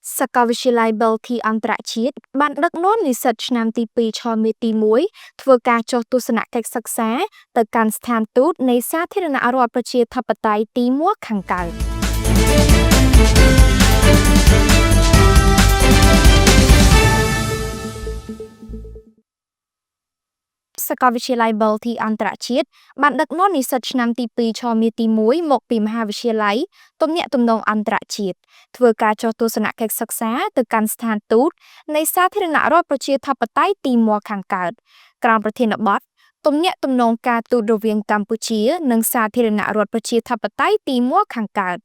Sakavishilai Belti Antrachit, Bandak non is such Namti Peach Homiti Mui, Tvokacho to Sanatek Saksa, the Constant Tooth, Nay Satir and Arapachi Tapatai, Timur Kankal. Sakavishilai Belti Antrachit, Bandak non is such Namti Peach Homiti Mui, Mokpim Havishilai, Tomyat Tumno Antrachit. ធ្វើការចោះទស្សនកិច្ចសិក្សាទៅកាន់ស្ថានទូតនៃសាធារណរដ្ឋប្រជាធិបតេយ្យទីម័រខាងកើតក្រោមប្រធានបទទំនាក់ទំនងការទូតរវាងកម្ពុជានិងសាធារណរដ្ឋប្រជាធិបតេយ្យទីម័រខាងកើត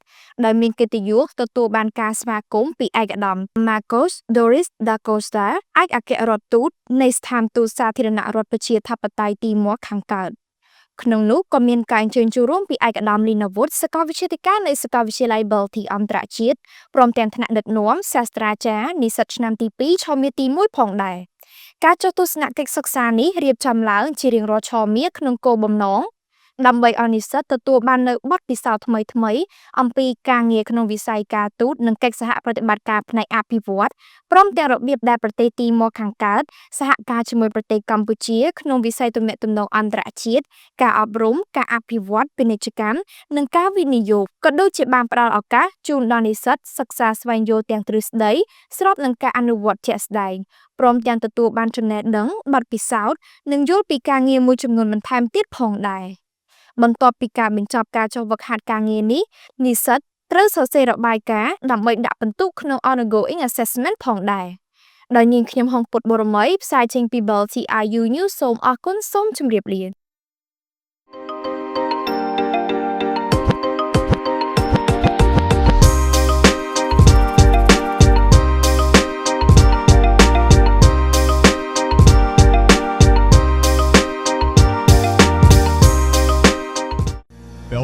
ដែលមានកិត្តិយសទទួលបានការស្វាគមន៍ពីឯកឧត្តម Marcos Doris da Costa ឯកអគ្គរដ្ឋទូតនៃស្ថានទូតសាធារណរដ្ឋប្រជាធិបតេយ្យទីម័រខាងកើត ក្នុងនោះក៏មានការអញ្ជើញចូលរួមពីឯកឧត្តមលីណាវុធសាកលវិទ្យាការនៃសាកលវិទ្យាល័យ Belti អន្តរជាតិព្រមទាំងថ្នាក់ដឹកនាំសាស្ត្រាចារ្យនិស្សិតឆ្នាំទី 2 ឆមាសទី 1 ផងដែរការចុះទស្សនកិច្ចសិក្សានេះរៀបចំឡើងជារៀងរាល់ឆមាសក្នុងគោលបំណងដើម្បីឲ្យនិស្សិតទទួលបាននូវបទពិសោធន៍ថ្មីៗអំពីការងារក្នុងវិស័យការទូតនិងកិច្ចសហប្រតិបត្តិការផ្នែកអភិវឌ្ឍន៍ព្រមទាំងរបៀបដែលប្រទេសទីម័រខាងកើតសហការជាមួយប្រទេសកម្ពុជាក្នុងវិស័យទំនាក់ទំនងអន្តរជាតិការអប់រំការអភិវឌ្ឍពាណិជ្ជកម្មនិងការវិនិយោគក៏ដូចជាបានផ្ដល់ឱកាសជូនដល់និស្សិតសិក្សាស្វែងយល់ទាំងទ្រឹស្ដីស្របនឹងការអនុវត្តជាក់ស្ដែងព្រមទាំងទទួលបានចំណេះដឹងបទពិសោធន៍និងយល់ពីការងារមួយចំនួនបន្ថែមទៀតផងដែរបន្ទាប់ពីការបញ្ចប់ការចុះហ្វឹកហាត់ការងារនេះនិស្សិតត្រូវសរសេររបាយការណ៍ដើម្បីដាក់ពិន្ទុក្នុង ongoing assessment ផងដែរដោយនាងខ្ញុំហងពុតបរមីផ្សាយចេញពី Belti IU News សូមអរគុណសូមជម្រាបលា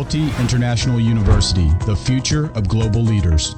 Belti International University, the future of global leaders.